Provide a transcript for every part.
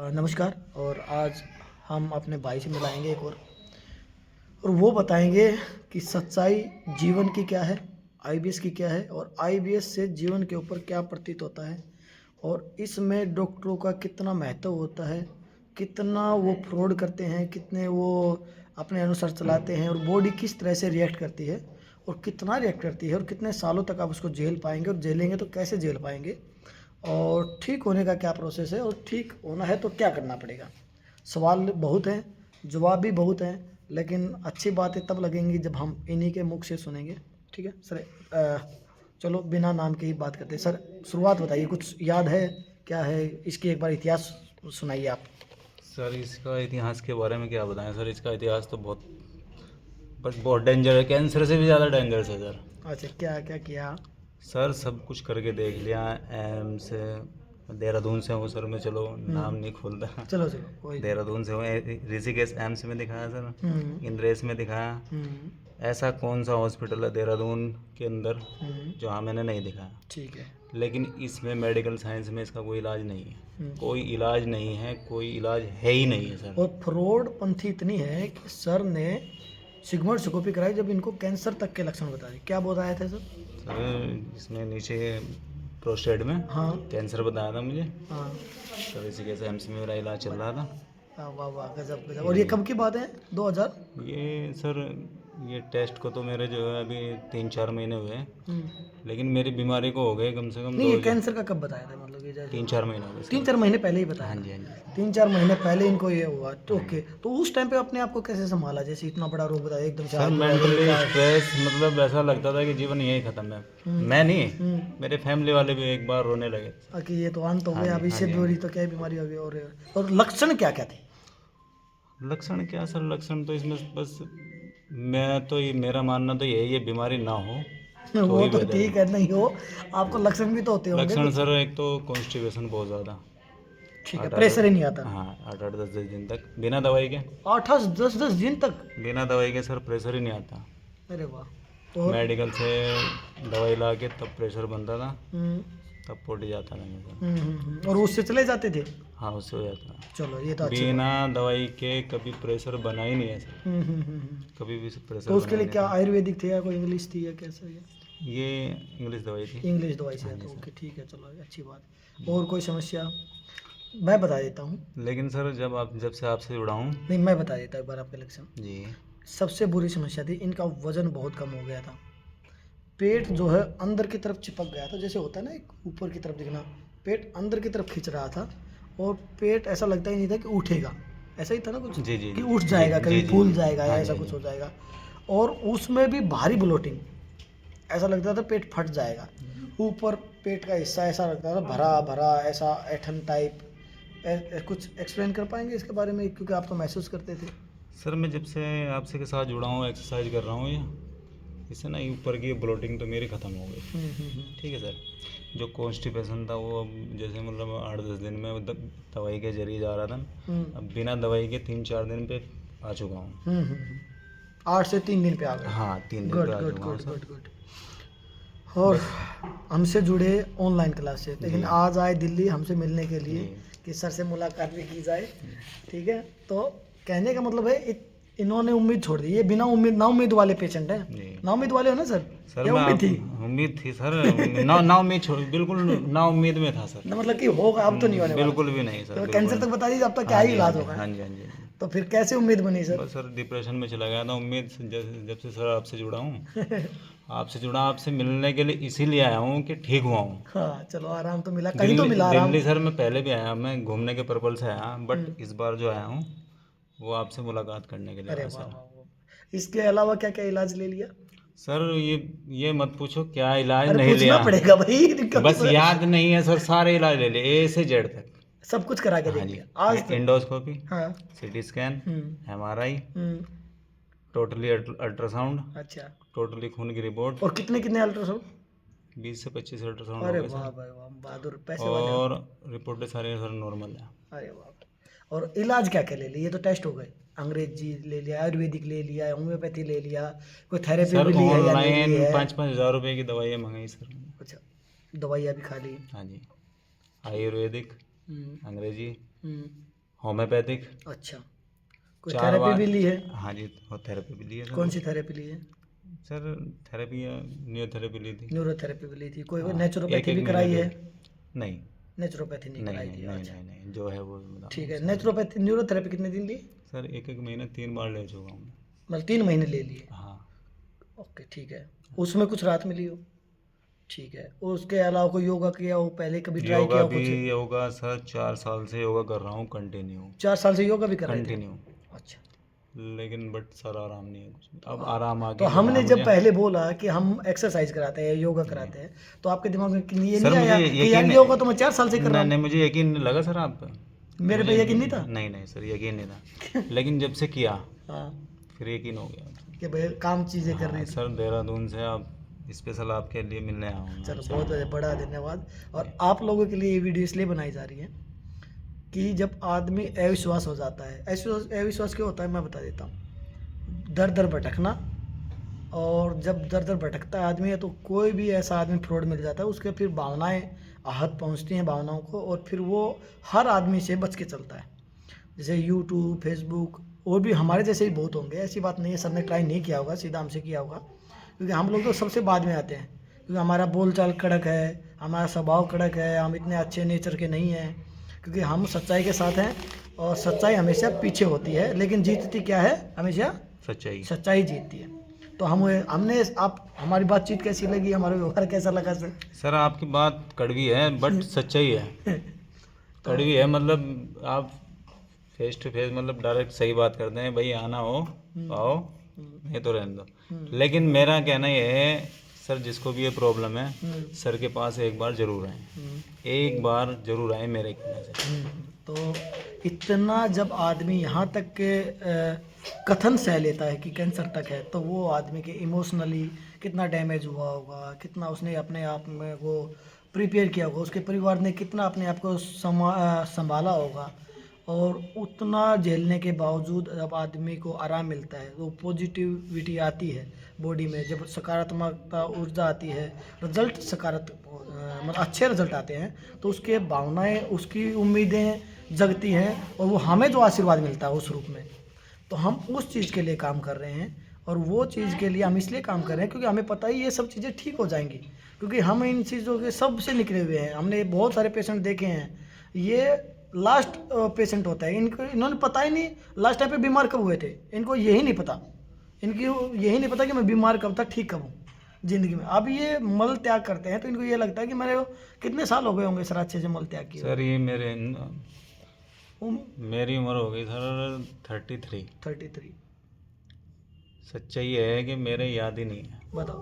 नमस्कार। और आज हम अपने भाई से मिलाएंगे एक और वो बताएंगे कि सच्चाई जीवन की क्या है, आईबीएस की क्या है और आईबीएस से जीवन के ऊपर क्या प्रतीत होता है और इसमें डॉक्टरों का कितना महत्व होता है, कितना वो फ्रॉड करते हैं, कितने वो अपने अनुसार चलाते हैं और बॉडी किस तरह से रिएक्ट करती है और कितना रिएक्ट करती है और कितने सालों तक आप उसको झेल पाएंगे और झेलेंगे तो कैसे झेल पाएंगे और ठीक होने का क्या प्रोसेस है और ठीक होना है तो क्या करना पड़ेगा। सवाल बहुत हैं, जवाब भी बहुत हैं, लेकिन अच्छी बातें तब लगेंगी जब हम इन्हीं के मुख से सुनेंगे। ठीक है सर, चलो बिना नाम के ही बात करते हैं। सर शुरुआत बताइए, कुछ याद है क्या है इसकी, एक बार इतिहास सुनाइए आप। सर इसका इतिहास के बारे में क्या बताएं सर। इसका इतिहास तो बहुत डेंजर है, कैंसर से भी ज़्यादा डेंजरस है सर। अच्छा, क्या क्या किया? सर सब कुछ करके देख लिया। एम से देहरादून से हूँ सर मैं, चलो नाम नहीं खोलता। चलो चलो कोई नहीं। देहरादून से हूँ, ऋषिकेश एम्स में दिखाया सर, इंद्रेश में दिखाया। हम्म, ऐसा कौन सा हॉस्पिटल है देहरादून के अंदर जहाँ मैंने नहीं दिखाया। ठीक है। लेकिन इसमें मेडिकल साइंस में इसका कोई इलाज नहीं है, कोई इलाज नहीं है, कोई इलाज है ही नहीं है सर। और फ्रॉड पंथी इतनी है कि सर ने सिग्मोइडोस्कोपी कराई जब इनको कैंसर तक के लक्षण बताए। क्या बताए थे सर? सर इसमें नीचे प्रोस्टेट में हाँ कैंसर बताया था मुझे। हाँ। सर इसी के एम्स में मेरा इलाज चल रहा था। वाह वाह, गजब गजब। और ये कब की बात है? 2000? ये सर ये टेस्ट को तो मेरे जो है अभी 3-4 महीने हुए हैं, लेकिन मेरी बीमारी को हो गए कम से कम नहीं, ये कैंसर का कब बताया था? मतलब ये जैसे 3-4 महीने हो गए सर। 3-4 महीने पहले ही बताया हाँ था। जी हाँ जी। 3-4 महीने पहले इनको ये हुआ तो ओके। तो उस टाइम पे अपने आप को कैसे संभाला, जैसे इतना बड़ा रोग बताया एकदम से? सर मेंटली स्ट्रेस, मतलब ऐसा लगता था कि जीवन यही खत्म है। मैं नहीं, मेरे फैमिली वाले भी एक बार रोने लगे कि ये तो अंत हो हाँ गया, जी, अब इससे हाँ जी, दूरी तो क्या बीमारी होगी। और लक्षण क्या क्या थे? लक्षण क्या सर, लक्षण तो इसमें बस मैं तो ये मेरा मानना तो यही है, बीमारी ना हो तो वो ही तो बेहतर ठीक है। है, नहीं हो आपको लक्षण भी तो होते होंगे लक्षण कुछ। सर एक तो कॉन्स्टिपेशन बहुत ज़्यादा, ठीक है, 8-8 प्रेशर ही नहीं आता। हाँ 8-8 10-10 दिन तक बिना दवाई के। 8-10 दिन तक? बिना दवाई के सर प्रेशर ही नहीं आता। अरे वाह। और मेडिकल से दवाई ला के तब प्रेशर बनता था, हम्म, तब पोटी जाता था मेरा। और उससे चले जाते थे? हाँ उससे हो जाता। चलो ये तो अच्छी बिना बात। दवाई के कभी प्रेशर बना ही नहीं है सर, कभी भी प्रेशर तो उसके बना ही लिए नहीं क्या था। आयुर्वेदिक थे या कोई इंग्लिश थी या कैसा? ये इंग्लिश दवाई थी। इंग्लिश दवाई से हाँ है जी तो ओके, सर। ठीक है, चलो अच्छी बात। और कोई समस्या? मैं बता देता हूँ। लेकिन सर जब से आपसे जुड़ा हूँ। नहीं, मैं बता देता हूँ एक बार आपके लक्षण। जी। सबसे बुरी समस्या थी, इनका वजन बहुत कम हो गया था। पेट जो है अंदर की तरफ चिपक गया था, जैसे होता है ना एक ऊपर की तरफ दिखना, पेट अंदर की तरफ खींच रहा था और पेट ऐसा लगता ही नहीं था कि उठेगा। ऐसा ही था ना कुछ, जी जी कि जी, उठ जाएगा, जी कभी जी फूल जी। जाएगा या हाँ जी, ऐसा हाँ कुछ जी। हो जाएगा। और उसमें भी भारी ब्लोटिंग, ऐसा लगता था पेट फट जाएगा। ऊपर पेट का हिस्सा ऐसा लगता था भरा भरा, ऐसा ऐठन टाइप। कुछ एक्सप्लेन कर पाएंगे इसके बारे में, क्योंकि आप तो महसूस करते थे। सर मैं जब से आपसे के साथ जुड़ा हूँ, एक्सरसाइज कर रहा हूँ या इससे ना ऊपर की ब्लोटिंग तो मेरी ख़त्म हो गई। ठीक है सर। जो कॉन्स्टिपेशन था वो अब जैसे मतलब 8-10 दिन में दवाई के जरिए जा रहा था, अब बिना दवाई के 3-4 दिन पे आ चुका हूँ। 8 से 3 दिन पे आ गए? हाँ 3 दिन पे गुड आ गुड चुका हूँ गुड सर। Good good. और हमसे जुड़े ऑनलाइन क्लास से, लेकिन जी। आज आए दिल्ली हमसे मिलने के लिए जी। कि सर से मुलाकात भी की जाए। ठीक है, तो कहने का मतलब है इन्होंने उम्मीद छोड़ दी। ये बिना उम्मीद, ना उम्मीद वाले पेशेंट हैं। जी। ना उम्मीद वाले हो ना सर? सर या मैं उम्मीद आप थी? उम्मीद थी सर, ना उम्मीद छोड़, बिल्कुल ना उम्मीद में था सर। ना मतलब कि होगा, अब तो नहीं होने वाला। बिल्कुल भी नहीं सर, तो बिल्कुल कैंसर तक नहीं। बता दीजिए, अब तक क्या हाँ ही जी हाँ इलाज जी होगा। हाँ जी हाँ जी। तो फिर कैसे उम्मीद बनी सर? बस सर डिप्रेशन में चला गया था। उम्मीद जब से सर आपसे जुड़ा हूँ, आपसे जुड़ा, आपसे मिलने के लिए इसीलिए आया हूँ कि ठीक हुआ हूँ। हाँ चलो, आराम तो मिला, कहीं तो मिला आराम। दिल्ली सर मैं पहले भी आया, मैं घूमने के पर्पल से आया, बट इस बार जो आया हूँ वो आपसे मुलाकात करने के लिए अरे आया वाह सर। वाह वाह। इसके अलावा क्या क्या इलाज ले लिया? सर ये मत पूछो क्या इलाज अरे नहीं पूछना लिया, पड़ेगा भाई, कभी बस याद नहीं है सर, सारे इलाज ले लिए ए से जेड तक। सब कुछ करा के हाँ देख जी। लिया आज तक? एंडोस्कोपी, हाँ। सीटी स्कैन, MRI, हम्म। टोटली अल्ट्रासाउंड, अच्छा। टोटली खून की रिपोर्ट। और कितने कितने अल्ट्रासाउंड? 20 से 25 अल्ट्रासाउंड हो अरे गए वाह सर। भाई वाह, बहादुर, पैसे वाले हो। और रिपोर्टें सारी सर नॉर्मल है। अरे वाह। और इलाज क्या क्या ले लिया? ये तो टेस्ट हो गए, अंग्रेजी ले लिया, आयुर्वेदिक ले लिया, होम्योपैथी ले लिया, कोई थेरेपी सर भी ली है या नहीं ली ऑनलाइन है? 5-5 हज़ार रुपए की दवाइयाँ मंगाई सर। अच्छा, दवाइयाँ भी खा ली? हाँ जी। आयुर्वेदिक, हम्म, अंग्रेजी, हम्म, होम्योपैथिक। अच्छा, कोई 4 थेरेपी बार। भी ली है? हाँ जी, और थेरेपी भी ली है सर। कौन सी थेरेपी ली है? सर थेरेपी न्यूरोथेरेपी ली थी। न्यूरोथेरेपी भी ली थी? कोई हाँ, नेचुरोपैथी एक भी महीने कराई है? नहीं नेचुरोपैथी नहीं नहीं कराई नहीं थी? नहीं अच्छा, नहीं नहीं, जो है वो बता रहा ठीक हूँ है। सर। नेचुरोपैथी न्यूरोथेरेपी कितने दिन ली? सर एक महीने 3 बार ले चुका हूँ। मतलब 3 महीने ले लिए? हाँ। ओके, ठीक है। उसमें कुछ राहत मिली हो? ठीक है। उसके अलावा कोई योगा किया हो पहले, कभी ट्राई योगा किया हो भी, कुछ? योगा सर 4 साल से योगा कर रहा हूँ कंटिन्यू। 4 साल से योगा भी कर रहे थे? कंटिन्यू। अच्छा। लेकिन बट सर आराम नहीं है कुछ भी। अब आराम तो आके जो है हमने जब मुझे। पहले बोला कि हम एक्सरसाइज कराते हैं, योगा कराते हैं, तो आपके दिमाग में ये सर नहीं मुझे आया कि यार यकीन, योगा तो मैं 4 साल से कर रहा नहीं नहीं, हूँ? मुझे यकीन नहीं लगा सर आप पे। मेरे पे मुझे यकीन नहीं था? नहीं नहीं सर, यकीन नहीं था। लेकिन जब से किया हाँ, फिर यकीन हो गया। कि भाई काम चीज़ें कर हाँ रही थी। सर, देहरादून से आप स्पेशल आपके लिए मिलने आया हूँ मैं चलो, आपसे। बहुत बड़ा धन्यवाद। और आप लोगों के लिए ये वीडियो इसलिए बनाई जा रही है कि जब आदमी अविश्वास हो जाता है, अविश्वास क्यों होता है मैं बता देता हूँ। दर दर भटकना, और जब दर दर भटकता है आदमी है तो कोई भी ऐसा आदमी फ्रॉड मिल जाता है, उसके फिर भावनाएं आहत पहुंचती हैं भावनाओं को, और फिर वो हर आदमी से बच के चलता है। जैसे यूट्यूब, फेसबुक, और भी हमारे जैसे ही बहुत होंगे, ऐसी बात नहीं है सबने ट्राई नहीं किया होगा, सीधा हमसे किया होगा, क्योंकि हम लोग तो सबसे बाद में आते हैं, क्योंकि हमारा बोलचाल कड़क है, हमारा स्वभाव कड़क है, हम इतने अच्छे नेचर के नहीं हैं, क्योंकि हम सच्चाई के साथ हैं, और सच्चाई हमेशा पीछे होती है, लेकिन जीतती क्या है? हमेशा सच्चाई। सच्चाई जीतती है। तो हमने आप हमारी बातचीत कैसी लगी, हमारा व्यवहार कैसा लगा सर? सर आपकी बात कड़वी है बट सच्चाई है। कड़वी है मतलब आप फेस टू फेस मतलब डायरेक्ट सही बात करते हैं, भाई आना हो आओ, नहीं तो रहने दो। लेकिन मेरा कहना ये है सर, जिसको भी ये प्रॉब्लम है सर के पास एक बार जरूर आए, एक बार जरूर आए मेरे कहने से। तो इतना जब आदमी यहाँ तक के कथन सह लेता है कि कैंसर तक है, तो वो आदमी के इमोशनली कितना डैमेज हुआ होगा, कितना उसने अपने आप में वो प्रिपेयर किया होगा, उसके परिवार ने कितना अपने आप को संभाला होगा, और उतना झेलने के बावजूद जब आदमी को आराम मिलता है, तो पॉजिटिविटी आती है बॉडी में, जब सकारात्मकता ऊर्जा आती है, रिजल्ट मतलब अच्छे रिजल्ट आते हैं, तो उसके भावनाएं, उसकी उम्मीदें जगती हैं, और वो हमें जो आशीर्वाद मिलता है उस रूप में, तो हम उस चीज़ के लिए काम कर रहे हैं। और वो चीज़ के लिए हम इसलिए काम कर रहे हैं क्योंकि हमें पता ही ये सब चीज़ें ठीक हो जाएंगी, क्योंकि हम इन चीज़ों के सब से निकले हुए हैं। हमने बहुत सारे पेशेंट देखे हैं, ये लास्ट पेशेंट होता है, इनको इन्होंने पता ही नहीं लास्ट टाइम पे बीमार कब हुए थे, इनको यही नहीं पता, इनकी यही नहीं पता कि मैं बीमार कब था, ठीक कब हूँ ज़िंदगी में। अब ये मल त्याग करते हैं तो इनको ये लगता है कि मेरे कितने साल हो गए होंगे सर अच्छे से मल त्याग किए? सर ये उम, मेरी उम्र हो गई सर 33। 33। सच्चाई ये है कि मेरे याद ही नहीं है। बताओ,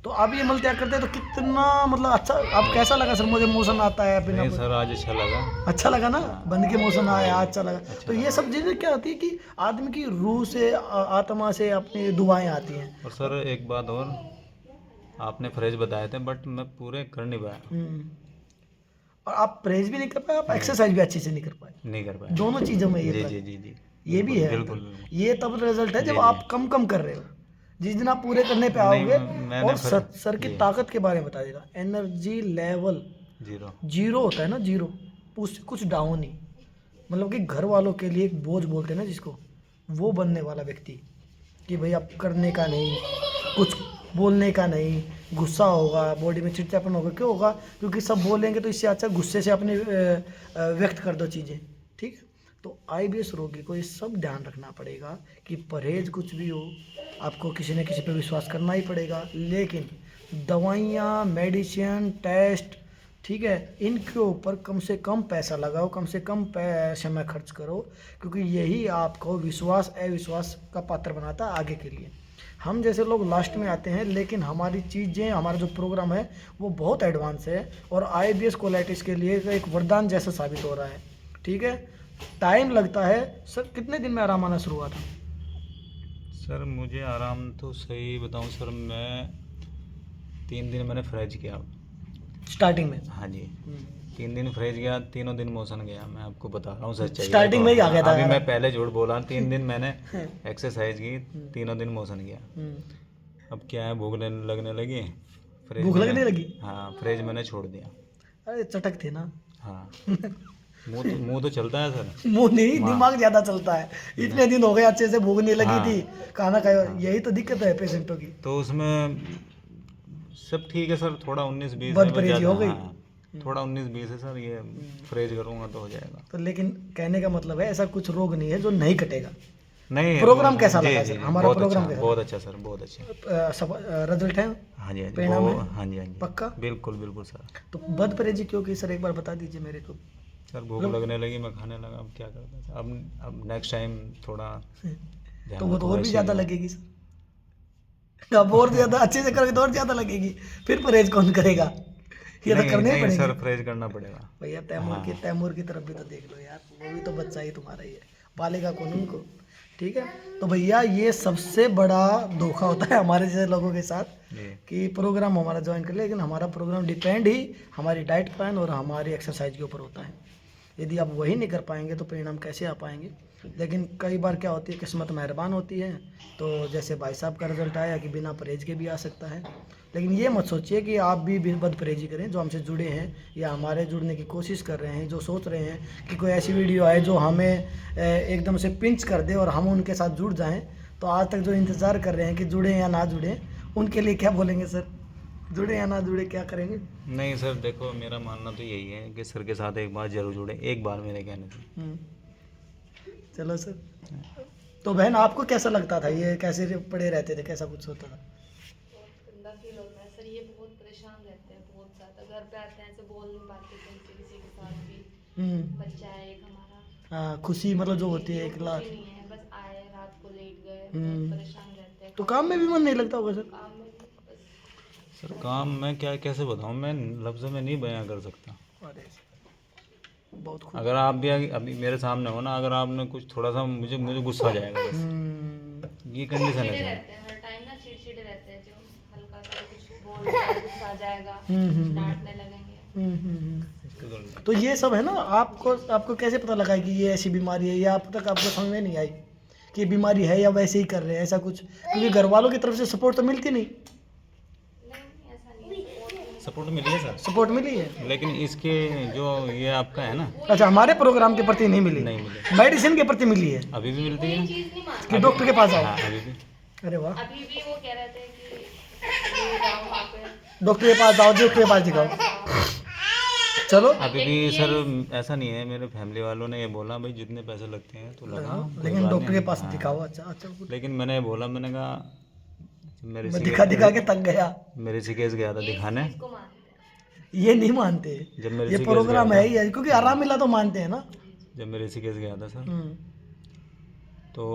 तो आप ये मल त्याग करते हैं तो कितना मतलब अच्छा, आप कैसा लगा सर? मुझे मोशन आता है नहीं सर, आज अच्छा लगा। अच्छा लगा ना, बंद के मोशन आया, अच्छा लगा। तो ये सब चीज़ें क्या होती है कि आदमी की रूह से, आत्मा से अपनी दुआएं आती हैं। और सर एक बात और, आपने फ्रेज बताए थे बट मैं पूरे कर नहीं पाया। और आप प्रेज भी नहीं कर पाए, आप एक्सरसाइज भी अच्छे से नहीं कर पाए, नहीं कर पाया। दोनों चीज़ों में ये जी फर्क। जी जी जी, ये भी है, बिल्कुल। ये तब रिजल्ट है जब जी, आप कम कम कर रहे हो। जिस दिन आप पूरे करने पे नहीं, आओगे, मैंने और फिर सर की जी। ताकत के बारे में बता देगा, एनर्जी लेवल जीरो। जीरो होता है ना, जीरो, उससे कुछ डाउन ही, मतलब कि घर वालों के लिए एक बोझ बोलते हैं ना जिसको, वो बनने वाला व्यक्ति, कि भाई अब करने का नहीं, कुछ बोलने का नहीं, गुस्सा होगा, बॉडी में चिड़चिड़ापन होगा, क्यों होगा? क्योंकि सब बोलेंगे, तो इससे अच्छा गुस्से से अपने व्यक्त कर दो चीज़ें, ठीक है? तो आईबीएस रोगी को ये सब ध्यान रखना पड़ेगा कि परहेज कुछ भी हो, आपको किसी न किसी पे विश्वास करना ही पड़ेगा, लेकिन दवाइयाँ, मेडिसिन, टेस्ट, ठीक है, इनके ऊपर कम से कम पैसा लगाओ, कम से कम समय खर्च करो, क्योंकि यही आपको विश्वास अविश्वास का पात्र बनाता है आगे के लिए। हम जैसे लोग लास्ट में आते हैं, लेकिन हमारी चीज़ें, हमारा जो प्रोग्राम है वो बहुत एडवांस है, और आईबीएस कोलाइटिस के लिए एक वरदान जैसा साबित हो रहा है, ठीक है? टाइम लगता है सर। कितने दिन में आराम आना शुरू हुआ था? सर मुझे आराम तो सही बताऊं सर, मैं 3 दिन मैंने फ्रेज किया। स्टार्टिंग में? हाँ जी, 3 दिन फ्रेज गया, तीनों दिन मोशन गया। मैं आपको बता रहा हूँ सच्चाई। स्टार्टिंग में ही आ गया था अभी यार। मैं पहले झूठ बोला, 3 दिन मैंने एक्सरसाइज की, तीनों दिन मोशन गया। अब क्या है, भूख लगने लगी, फ्रेज भूख लगने लगी? हाँ, फ्रेज मैंने छोड़ दिया। अरे चटक थे ना। हाँ मुंह तो चलता है सर। मुंह नहीं, दिमाग ज्यादा चलता है। इतने दिन हो गए अच्छे से भूख नहीं लगी हाँ। थी, खाना खाया, यही तो दिक्कत है पेशेंटों की। तो उसमें सब ठीक है सर, थोड़ा 19-20 बद है, परहेजी ज़्यादा हो गई। हाँ, थोड़ा 19-20 है सर, ये फ्रेज करूँगा तो हो जाएगा। तो लेकिन कहने का मतलब है ऐसा कुछ रोग नहीं है जो नहीं कटेगा। नहीं, प्रोग्राम कैसा जी, लगा जी, सर? जी, हमारा बहुत प्रोग्राम अच्छा, कैसा बहुत अच्छा सर, बहुत अच्छा। सब रिजल्ट है? हाँ जी, हाँ जी, परिणाम है? हाँ जी, हाँ जी, पक्का? बिल्कुल बिल्कुल सर। तो बद परहेजी क्यों की सर, एक बार बता दीजिए मेरे को। सर भूख लगने लगी, मैं खाने लगा, अब क्या करता था। अब नेक्स्ट टाइम थोड़ा ध्यान तो वो तो रखूंगा और इस भी चीज़ ज्यादा का। लगेगी सर। अब और ज्यादा अच्छे से करोगे तो और ज्यादा लगेगी, फिर परहेज कौन करेगा? ये तो नहीं करने ही नहीं पड़ेंगे सर, फ्रेज करना पड़ेगा। भैया। हाँ। तैमूर की तरफ भी तो देख लो यार, वो भी तो बच्चा ही तुम्हारा ही है, पालेगा कौन उनको? ठीक है। तो भैया ये सबसे बड़ा धोखा होता है हमारे जैसे लोगों के साथ, जी। कि प्रोग्राम हमारा ज्वाइन कर ले, लेकिन हमारा प्रोग्राम डिपेंड ही हमारी डाइट प्लान और हमारी एक्सरसाइज के ऊपर होता है। यदि आप वही नहीं कर पाएंगे तो परिणाम कैसे आ पाएंगे? लेकिन कई बार क्या होती है, किस्मत मेहरबान होती है, तो जैसे भाई साहब का रिजल्ट आया कि बिना परहेज के भी आ सकता है। लेकिन ये मत सोचिए कि आप भी बद परहेजी करें। जो हमसे जुड़े हैं या हमारे जुड़ने की कोशिश कर रहे हैं, जो सोच रहे हैं कि कोई ऐसी वीडियो आए जो हमें एकदम से पिंच कर दे और हम उनके साथ जुड़ जाएं, तो आज तक जो इंतज़ार कर रहे हैं कि जुड़े या ना जुड़े, उनके लिए क्या बोलेंगे सर? जुड़े या ना जुड़े क्या करेंगे? नहीं सर देखो, मेरा मानना तो यही है कि सर के साथ एक बार जरूर जुड़े, एक बार मेरे कहने से। चलो सर। तो बहन आपको कैसा लगता था, ये कैसे पड़े रहते थे, कैसा कुछ होता था? गंदा फील होता है सर, ये बहुत परेशान रहते हैं बहुत ज़्यादा। घर पे आते हैं ऐसे बोल नहीं पाते किसी के साथ भी। बच्चा है एक हमारा। हाँ, खुशी मतलब जो होती है एक खुशी लाख। नहीं है, बस आए रात को लेट गए, बहुत परेशान रहते हैं। तो काम में भी मन नहीं लगता होगा सर? काम में भी बस सर काम मैं क्या कैसे बताऊँ, मैं लफ्ज़ों में नहीं बयां कर सकता। अरे बहुत खूब। अगर आप भी अभी मेरे सामने हो ना, अगर आपने कुछ थोड़ा सा मुझे गुस्सा आ जाएगा बस। ये कंडीशन है चिड़े सर। रहते हैं हर टाइम ना, चिड़चिड़े रहते हैं। जो हल्का सा कुछ बोल दिया, गुस्सा आ जाएगा, डांटने लगेंगे। तो ये सब है ना, आपको कैसे पता लगा कि ये ऐसी बीमारी है, या अब तक आपको समझ में नहीं आई कि ये बीमारी है, या वैसे ही कर रहे हैं ऐसा कुछ? क्योंकि घर वालों की तरफ से सपोर्ट तो मिलती नहीं। नहीं ऐसा नहीं है, सपोर्ट मिली है सर, सपोर्ट मिली है? लेकिन इसके जो ये आपका है ना, अच्छा, हमारे प्रोग्राम के प्रति नहीं मिली? नहीं मिली। मेडिसिन के प्रति मिली है अभी भी मिलती है चीज़ नहीं मानते। कि डॉक्टर के पास हाँ, आओ? अभी भी। अरे वाह। अभी भी वो कह रहे थे कि ले जाओ वहाँ पे। डॉक्टर के पास जाओ, डॉक्टर के पास दिखाओ। चलो। अभी भी सर ऐसा नहीं है, मेरे फैमिली वालों ने ये बोला भाई जितने पैसे लगते हैं तो लगा, कोई लेकिन बात डॉक्टर के नहीं। पास हाँ। दिखाओ। अच्छा अच्छा। लेकिन मैंने बोला, मैंने कहा मेरे मैं दिखा के थक गया। मेरे ऋषिकेश गया था दिखाने। इसको मानते हैं। ये नहीं मानते, जब मेरे ये ऋषिकेश प्रोग्राम गया है ही है, क्योंकि आराम मिला तो मानते हैं ना। जब मैं ऋषिकेश गया था सर, हम्म। तो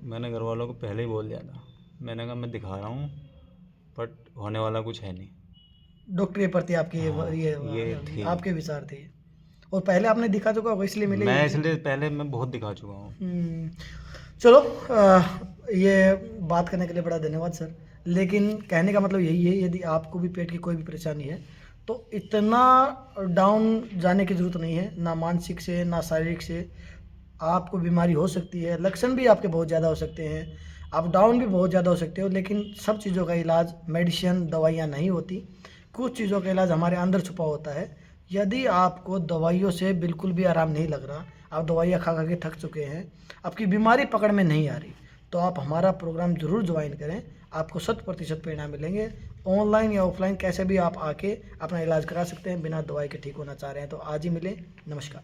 मैंने घर वालों को पहले ही बोल दिया था, मैंने कहा मैं दिखा रहा हूँ बट होने वाला कुछ है नहीं। डॉक्टर के प्रति आपकी हाँ, ये थी। आपके विचार थे। और पहले आपने दिखा चुका होगा इसलिए मिले? मैं इसलिए पहले मैं बहुत दिखा चुका हूँ। चलो, ये बात करने के लिए बड़ा धन्यवाद सर। लेकिन कहने का मतलब यही है, यदि आपको भी पेट की कोई भी परेशानी है तो इतना डाउन जाने की ज़रूरत नहीं है, ना मानसिक से ना शारीरिक से। आपको बीमारी हो सकती है, लक्षण भी आपके बहुत ज़्यादा हो सकते हैं, आप डाउन भी बहुत ज़्यादा हो सकते हो, लेकिन सब चीज़ों का इलाज मेडिसिन दवाइयाँ नहीं होती। कुछ चीज़ों का इलाज हमारे अंदर छुपा होता है। यदि आपको दवाइयों से बिल्कुल भी आराम नहीं लग रहा, आप दवाइयाँ खा खा के थक चुके हैं, आपकी बीमारी पकड़ में नहीं आ रही, तो आप हमारा प्रोग्राम ज़रूर ज्वाइन करें। आपको 100% परिणाम मिलेंगे। ऑनलाइन या ऑफलाइन कैसे भी आप आके अपना इलाज करा सकते हैं। बिना दवाई के ठीक होना चाह रहे हैं तो आज ही मिलें। नमस्कार।